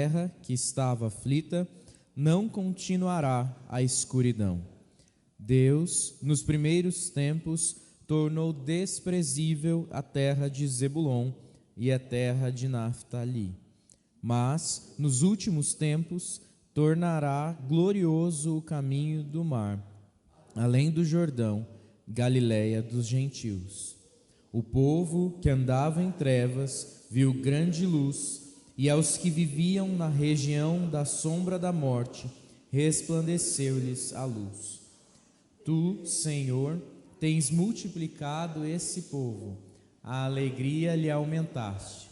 terra que estava aflita não continuará a escuridão. Deus, nos primeiros tempos, tornou desprezível a terra de Zebulon e a terra de Naftali. Mas, nos últimos tempos, tornará glorioso o caminho do mar, além do Jordão, Galiléia dos gentios. O povo que andava em trevas viu grande luz, e aos que viviam na região da sombra da morte, resplandeceu-lhes a luz. Tu, Senhor, tens multiplicado esse povo, a alegria lhe aumentaste.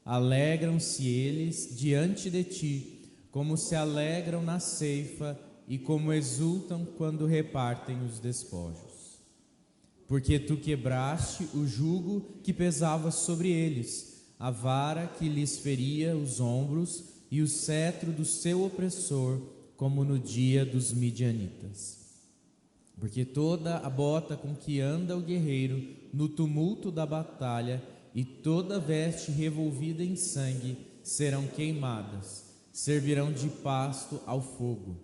Alegram-se eles diante de ti, como se alegram na ceifa e como exultam quando repartem os despojos. Porque tu quebraste o jugo que pesava sobre eles, a vara que lhes feria os ombros e o cetro do seu opressor, como no dia dos midianitas. Porque toda a bota com que anda o guerreiro no tumulto da batalha e toda veste revolvida em sangue serão queimadas, servirão de pasto ao fogo.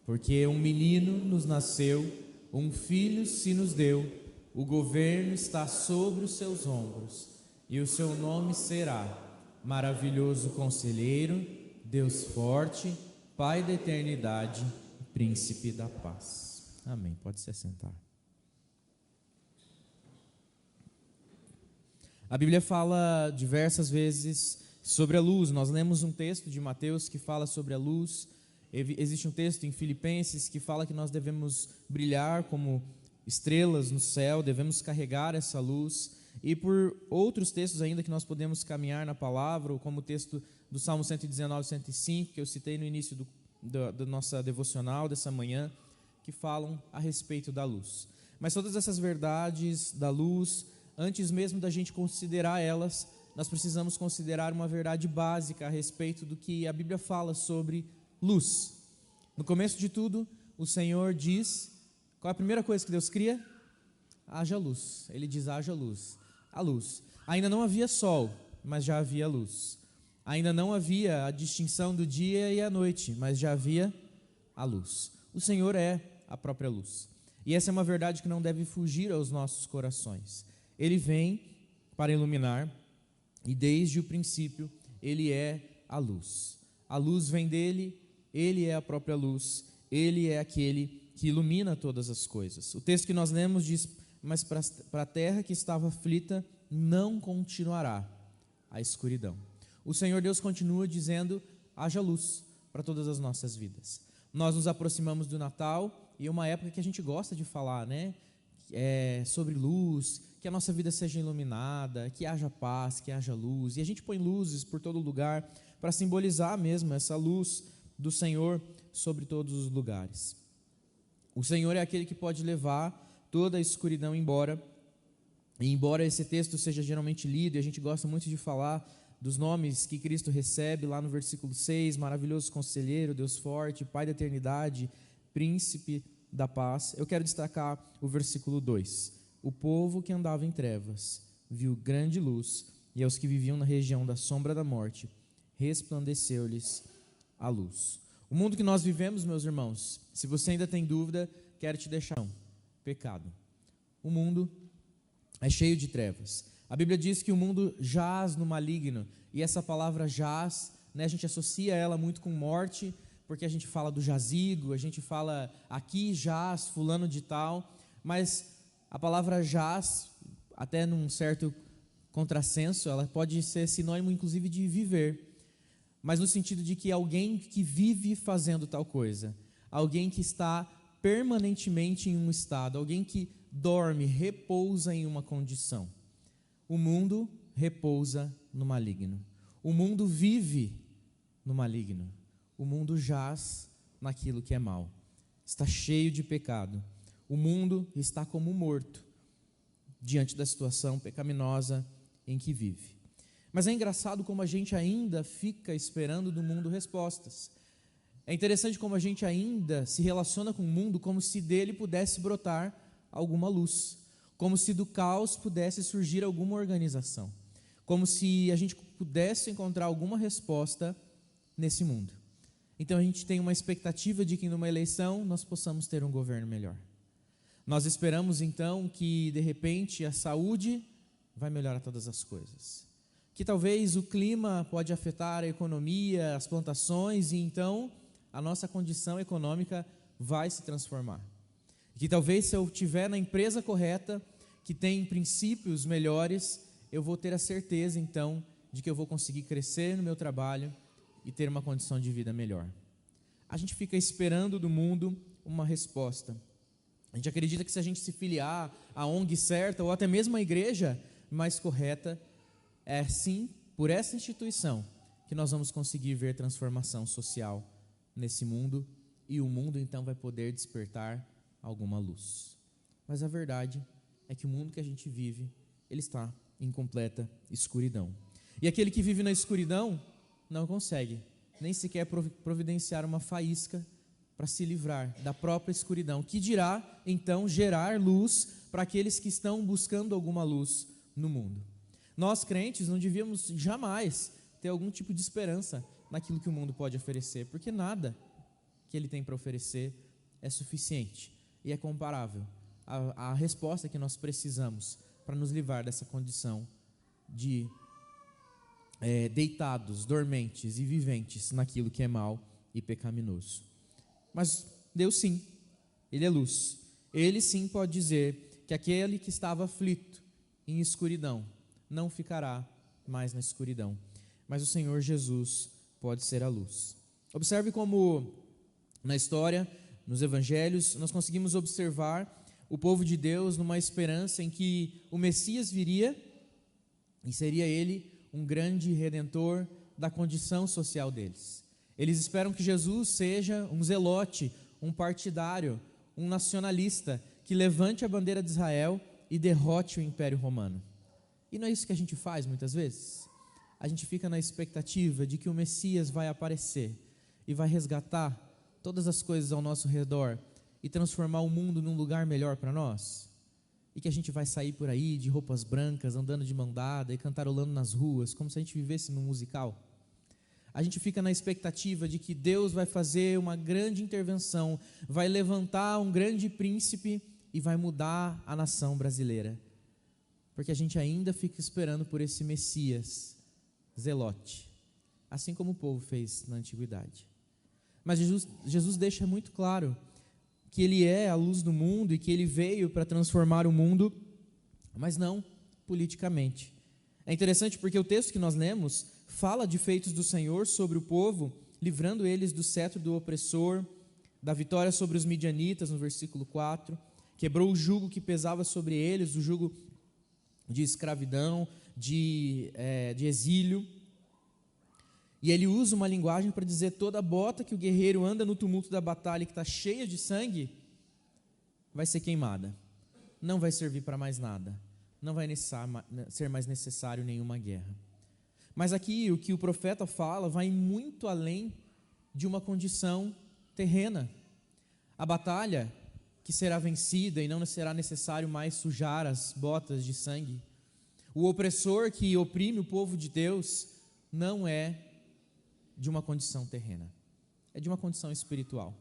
Porque um menino nos nasceu, um filho se nos deu, o governo está sobre os seus ombros, e o seu nome será Maravilhoso Conselheiro, Deus Forte, Pai da Eternidade, Príncipe da Paz. Amém. Pode se assentar. A Bíblia fala diversas vezes sobre a luz. Nós lemos um texto de Mateus que fala sobre a luz. Existe um texto em Filipenses que fala que nós devemos brilhar como estrelas no céu, devemos carregar essa luz. E por outros textos ainda que nós podemos caminhar na palavra, como o texto do Salmo 119, 105, que eu citei no início da nossa devocional dessa manhã, que falam a respeito da luz. Mas todas essas verdades da luz, antes mesmo da gente considerar elas, nós precisamos considerar uma verdade básica a respeito do que a Bíblia fala sobre luz. No começo de tudo, o Senhor diz, qual é a primeira coisa que Deus cria? Haja luz. Ele diz, haja luz. A luz. Ainda não havia sol, mas já havia luz. Ainda não havia a distinção do dia e a noite, mas já havia a luz. O Senhor é a própria luz. E essa é uma verdade que não deve fugir aos nossos corações. Ele vem para iluminar e desde o princípio Ele é a luz. A luz vem dele, Ele é a própria luz, Ele é aquele que ilumina todas as coisas. O texto que nós lemos diz, mas para a terra que estava aflita não continuará a escuridão. O Senhor Deus continua dizendo, haja luz para todas as nossas vidas. Nós nos aproximamos do Natal e é uma época que a gente gosta de falar, né? Sobre luz, que a nossa vida seja iluminada, que haja paz, que haja luz. E a gente põe luzes por todo lugar para simbolizar mesmo essa luz do Senhor sobre todos os lugares. O Senhor é aquele que pode levar toda a escuridão embora. E embora esse texto seja geralmente lido, e a gente gosta muito de falar dos nomes que Cristo recebe lá no versículo 6, Maravilhoso Conselheiro, Deus Forte, Pai da Eternidade, Príncipe da Paz, eu quero destacar o versículo 2. O povo que andava em trevas viu grande luz, e aos que viviam na região da sombra da morte, resplandeceu-lhes a luz. O mundo que nós vivemos, meus irmãos, se você ainda tem dúvida, quero te deixar pecado. O mundo é cheio de trevas. A Bíblia diz que o mundo jaz no maligno, e essa palavra jaz, né, a gente associa ela muito com morte, porque a gente fala do jazigo, a gente fala aqui jaz, fulano de tal, mas a palavra jaz, até num certo contrassenso, ela pode ser sinônimo inclusive de viver, mas no sentido de que alguém que vive fazendo tal coisa, alguém que está permanentemente em um estado, alguém que dorme, repousa em uma condição. O mundo repousa no maligno. O mundo vive no maligno. O mundo jaz naquilo que é mal. Está cheio de pecado. O mundo está como morto diante da situação pecaminosa em que vive. Mas é engraçado como a gente ainda fica esperando do mundo respostas. É interessante como a gente ainda se relaciona com o mundo como se dele pudesse brotar alguma luz, como se do caos pudesse surgir alguma organização, como se a gente pudesse encontrar alguma resposta nesse mundo. Então a gente tem uma expectativa de que numa eleição nós possamos ter um governo melhor. Nós esperamos então que de repente a saúde vai melhorar todas as coisas. Que talvez o clima pode afetar a economia, as plantações, e então a nossa condição econômica vai se transformar. Que talvez se eu estiver na empresa correta, que tem princípios melhores, eu vou ter a certeza então de que eu vou conseguir crescer no meu trabalho e ter uma condição de vida melhor. A gente fica esperando do mundo uma resposta. A gente acredita que se a gente se filiar à ONG certa ou até mesmo à igreja mais correta, é sim por essa instituição que nós vamos conseguir ver transformação social nesse mundo, e o mundo então vai poder despertar alguma luz. Mas a verdade é que o mundo que a gente vive, ele está em completa escuridão. E aquele que vive na escuridão não consegue nem sequer providenciar uma faísca para se livrar da própria escuridão, que dirá então gerar luz para aqueles que estão buscando alguma luz no mundo. Nós crentes não devíamos jamais ter algum tipo de esperança naquilo que o mundo pode oferecer, porque nada que ele tem para oferecer é suficiente e é comparável à resposta que nós precisamos para nos livrar dessa condição de deitados, dormentes e viventes naquilo que é mal e pecaminoso. Mas Deus sim, Ele é luz. Ele sim pode dizer que aquele que estava aflito em escuridão não ficará mais na escuridão, mas o Senhor Jesus pode ser a luz. Observe como na história, nos evangelhos, nós conseguimos observar o povo de Deus numa esperança em que o Messias viria e seria ele um grande redentor da condição social deles. Eles esperam que Jesus seja um zelote, um partidário, um nacionalista, que levante a bandeira de Israel e derrote o Império Romano. E não é isso que a gente faz muitas vezes? A gente fica na expectativa de que o Messias vai aparecer e vai resgatar todas as coisas ao nosso redor e transformar o mundo num lugar melhor para nós. E que a gente vai sair por aí de roupas brancas, andando de mão dada e cantarolando nas ruas, como se a gente vivesse num musical. A gente fica na expectativa de que Deus vai fazer uma grande intervenção, vai levantar um grande príncipe e vai mudar a nação brasileira. Porque a gente ainda fica esperando por esse Messias zelote, assim como o povo fez na antiguidade. Mas Jesus deixa muito claro que Ele é a luz do mundo e que Ele veio para transformar o mundo, mas não politicamente. É interessante porque o texto que nós lemos fala de feitos do Senhor sobre o povo, livrando eles do cetro do opressor, da vitória sobre os midianitas, no versículo 4, quebrou o jugo que pesava sobre eles, o jugo de escravidão, de exílio. E ele usa uma linguagem para dizer: toda bota que o guerreiro anda no tumulto da batalha, que está cheia de sangue, vai ser queimada, não vai servir para mais nada, não vai ser mais necessário nenhuma guerra. Mas aqui o que o profeta fala vai muito além de uma condição terrena. A batalha que será vencida e não será necessário mais sujar as botas de sangue. O opressor que oprime o povo de Deus não é de uma condição terrena, é de uma condição espiritual.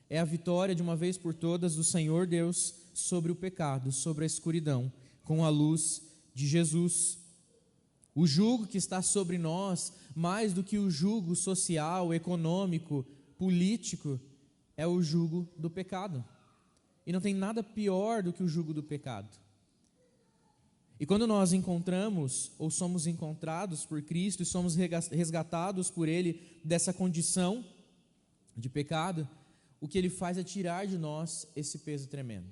É a vitória de uma vez por todas do Senhor Deus sobre o pecado, sobre a escuridão, com a luz de Jesus. O jugo que está sobre nós, mais do que o jugo social, econômico, político, é o jugo do pecado. E não tem nada pior do que o jugo do pecado. E quando nós encontramos, ou somos encontrados por Cristo, e somos resgatados por Ele dessa condição de pecado, o que Ele faz é tirar de nós esse peso tremendo.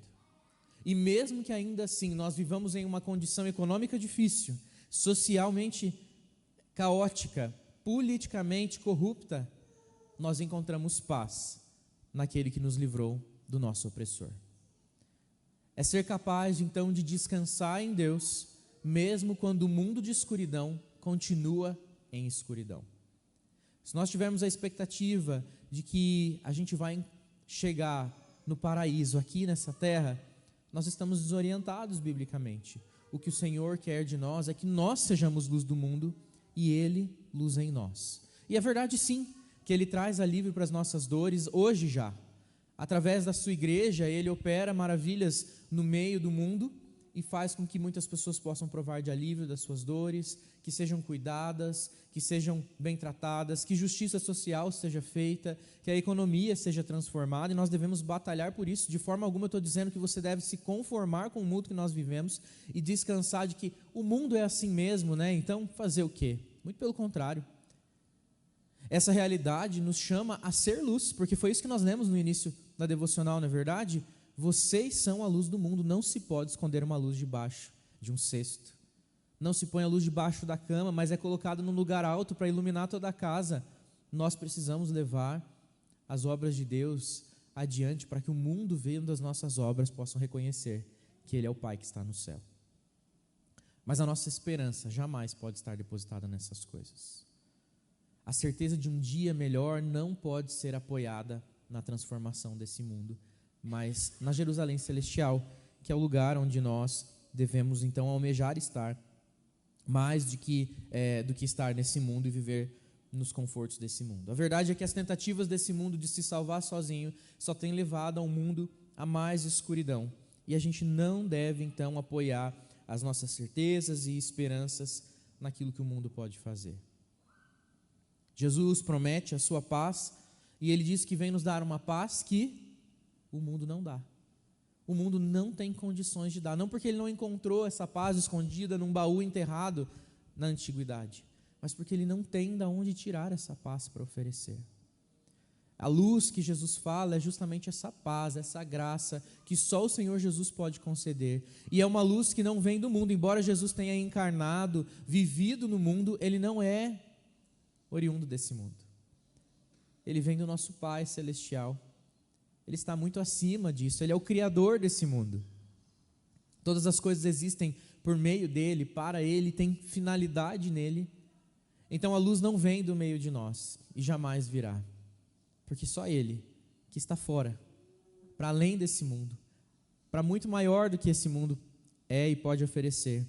E mesmo que ainda assim nós vivamos em uma condição econômica difícil, socialmente caótica, politicamente corrupta, nós encontramos paz naquele que nos livrou do nosso opressor. É ser capaz, então, de descansar em Deus, mesmo quando o mundo de escuridão continua em escuridão. Se nós tivermos a expectativa de que a gente vai chegar no paraíso aqui nessa terra, nós estamos desorientados biblicamente. O que o Senhor quer de nós é que nós sejamos luz do mundo e Ele luz em nós. E é verdade sim, que Ele traz alívio para as nossas dores hoje já. Através da sua igreja, Ele opera maravilhas no meio do mundo e faz com que muitas pessoas possam provar de alívio das suas dores, que sejam cuidadas, que sejam bem tratadas, que justiça social seja feita, que a economia seja transformada, e nós devemos batalhar por isso. De forma alguma eu estou dizendo que você deve se conformar com o mundo que nós vivemos e descansar de que o mundo é assim mesmo, né? Então fazer o quê? Muito pelo contrário. Essa realidade nos chama a ser luz, porque foi isso que nós lemos no início da devocional, não é verdade? Vocês são a luz do mundo, não se pode esconder uma luz debaixo de um cesto. Não se põe a luz debaixo da cama, mas é colocado num lugar alto para iluminar toda a casa. Nós precisamos levar as obras de Deus adiante para que o mundo, vendo as nossas obras, possam reconhecer que Ele é o Pai que está no céu. Mas a nossa esperança jamais pode estar depositada nessas coisas. A certeza de um dia melhor não pode ser apoiada na transformação desse mundo, mas na Jerusalém Celestial, que é o lugar onde nós devemos então almejar estar, mais do que estar nesse mundo e viver nos confortos desse mundo. A verdade é que as tentativas desse mundo de se salvar sozinho só têm levado ao mundo a mais escuridão, e a gente não deve então apoiar as nossas certezas e esperanças naquilo que o mundo pode fazer. Jesus promete a sua paz, e Ele diz que vem nos dar uma paz que o mundo não dá. O mundo não tem condições de dar, não porque ele não encontrou essa paz escondida num baú enterrado na antiguidade, mas porque ele não tem de onde tirar essa paz para oferecer. A luz que Jesus fala é justamente essa paz, essa graça que só o Senhor Jesus pode conceder, e é uma luz que não vem do mundo. Embora Jesus tenha encarnado, vivido no mundo, Ele não é oriundo desse mundo. Ele vem do nosso Pai Celestial. Ele está muito acima disso, Ele é o Criador desse mundo. Todas as coisas existem por meio dEle, para Ele, tem finalidade nele. Então a luz não vem do meio de nós, e jamais virá, porque só Ele, que está fora, para além desse mundo, para muito maior do que esse mundo é e pode oferecer,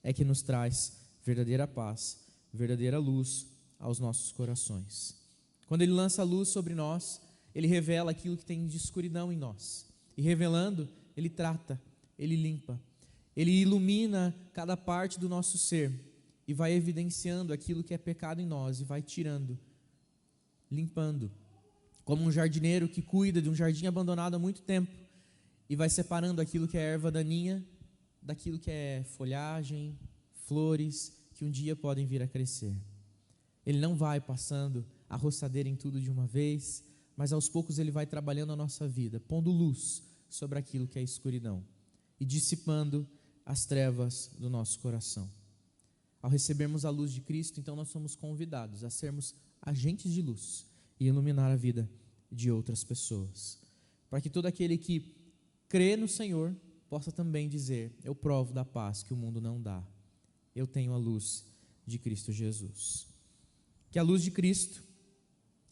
é que nos traz verdadeira paz, verdadeira luz aos nossos corações. Quando Ele lança a luz sobre nós, Ele revela aquilo que tem de escuridão em nós, e revelando, Ele trata, Ele limpa, Ele ilumina cada parte do nosso ser, e vai evidenciando aquilo que é pecado em nós, e vai tirando, limpando, como um jardineiro que cuida de um jardim abandonado há muito tempo, e vai separando aquilo que é erva daninha, daquilo que é folhagem, flores, que um dia podem vir a crescer. Ele não vai passando a roçadeira em tudo de uma vez, mas aos poucos Ele vai trabalhando a nossa vida, pondo luz sobre aquilo que é escuridão e dissipando as trevas do nosso coração. Ao recebermos a luz de Cristo, então nós somos convidados a sermos agentes de luz e iluminar a vida de outras pessoas, para que todo aquele que crê no Senhor possa também dizer: eu provo da paz que o mundo não dá, eu tenho a luz de Cristo Jesus. Que a luz de Cristo,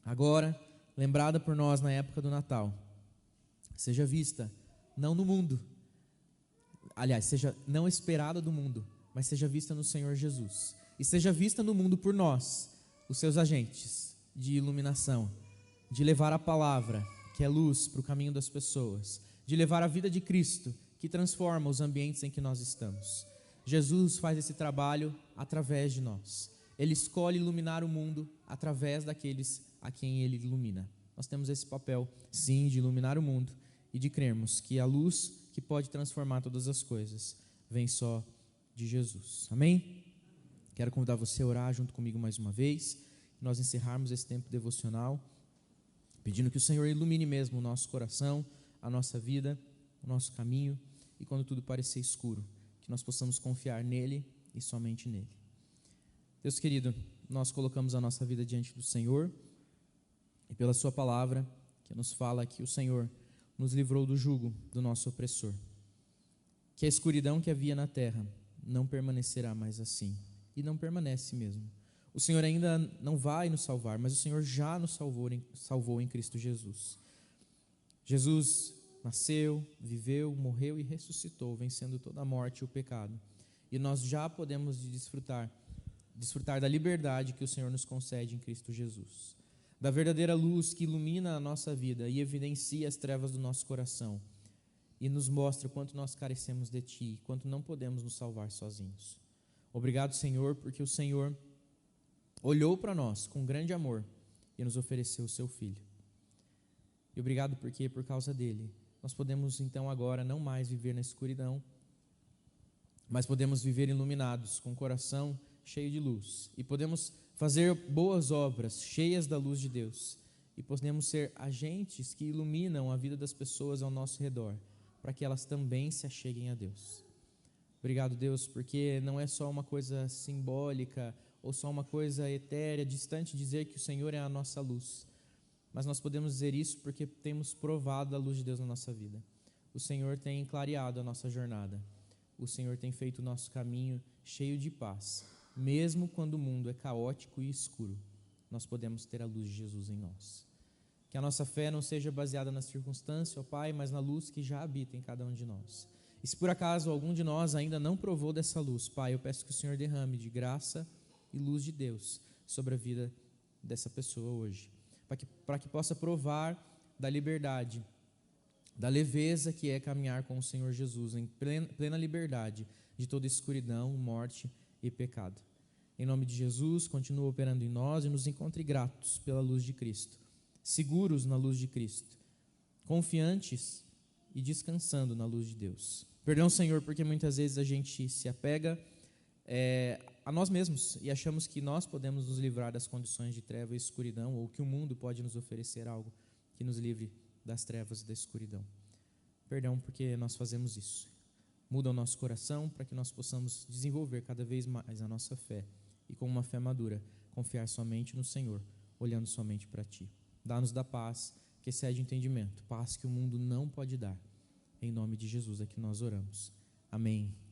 agora lembrada por nós na época do Natal, seja vista não no mundo, aliás, seja não esperada do mundo, mas seja vista no Senhor Jesus, e seja vista no mundo por nós, os seus agentes de iluminação, de levar a palavra, que é luz para o caminho das pessoas, de levar a vida de Cristo, que transforma os ambientes em que nós estamos. Jesus faz esse trabalho através de nós. Ele escolhe iluminar o mundo através daqueles a quem Ele ilumina. Nós temos esse papel, sim, de iluminar o mundo e de crermos que a luz que pode transformar todas as coisas vem só de Jesus. Amém? Quero convidar você a orar junto comigo mais uma vez, e nós encerrarmos esse tempo devocional, pedindo que o Senhor ilumine mesmo o nosso coração, a nossa vida, o nosso caminho, e quando tudo parecer escuro, que nós possamos confiar nele e somente nele. Deus querido, nós colocamos a nossa vida diante do Senhor, e pela sua palavra, que nos fala que o Senhor nos livrou do jugo do nosso opressor, que a escuridão que havia na terra não permanecerá mais assim, e não permanece mesmo. O Senhor ainda não vai nos salvar, mas o Senhor já nos salvou em Cristo Jesus. Jesus nasceu, viveu, morreu e ressuscitou, vencendo toda a morte e o pecado, e nós já podemos desfrutar da liberdade que o Senhor nos concede em Cristo Jesus. da verdadeira luz que ilumina a nossa vida e evidencia as trevas do nosso coração e nos mostra o quanto nós carecemos de Ti, quanto não podemos nos salvar sozinhos. Obrigado, Senhor, porque o Senhor olhou para nós com grande amor e nos ofereceu o Seu Filho. E obrigado porque, por causa dele, nós podemos então agora não mais viver na escuridão, mas podemos viver iluminados, com o coração cheio de luz. E podemos fazer boas obras, cheias da luz de Deus. E podemos ser agentes que iluminam a vida das pessoas ao nosso redor, para que elas também se acheguem a Deus. Obrigado, Deus, porque não é só uma coisa simbólica ou só uma coisa etérea, distante dizer que o Senhor é a nossa luz. Mas nós podemos dizer isso porque temos provado a luz de Deus na nossa vida. O Senhor tem clareado a nossa jornada. O Senhor tem feito o nosso caminho cheio de paz. Mesmo quando o mundo é caótico e escuro, nós podemos ter a luz de Jesus em nós. Que a nossa fé não seja baseada na circunstância, ó Pai, mas na luz que já habita em cada um de nós. E se por acaso algum de nós ainda não provou dessa luz, Pai, eu peço que o Senhor derrame de graça e luz de Deus sobre a vida dessa pessoa hoje, para que possa provar da liberdade, da leveza que é caminhar com o Senhor Jesus em plena liberdade de toda escuridão, morte e pecado. Em nome de Jesus, continua operando em nós e nos encontre gratos pela luz de Cristo, seguros na luz de Cristo, confiantes e descansando na luz de Deus. Perdão, Senhor, porque muitas vezes a gente se apega a nós mesmos e achamos que nós podemos nos livrar das condições de treva e escuridão, ou que o mundo pode nos oferecer algo que nos livre das trevas e da escuridão. Perdão porque nós fazemos isso. Muda o nosso coração para que nós possamos desenvolver cada vez mais a nossa fé e, com uma fé madura, confiar somente no Senhor, olhando somente para Ti. Dá-nos da paz que excede o entendimento, paz que o mundo não pode dar. Em nome de Jesus é que nós oramos. Amém.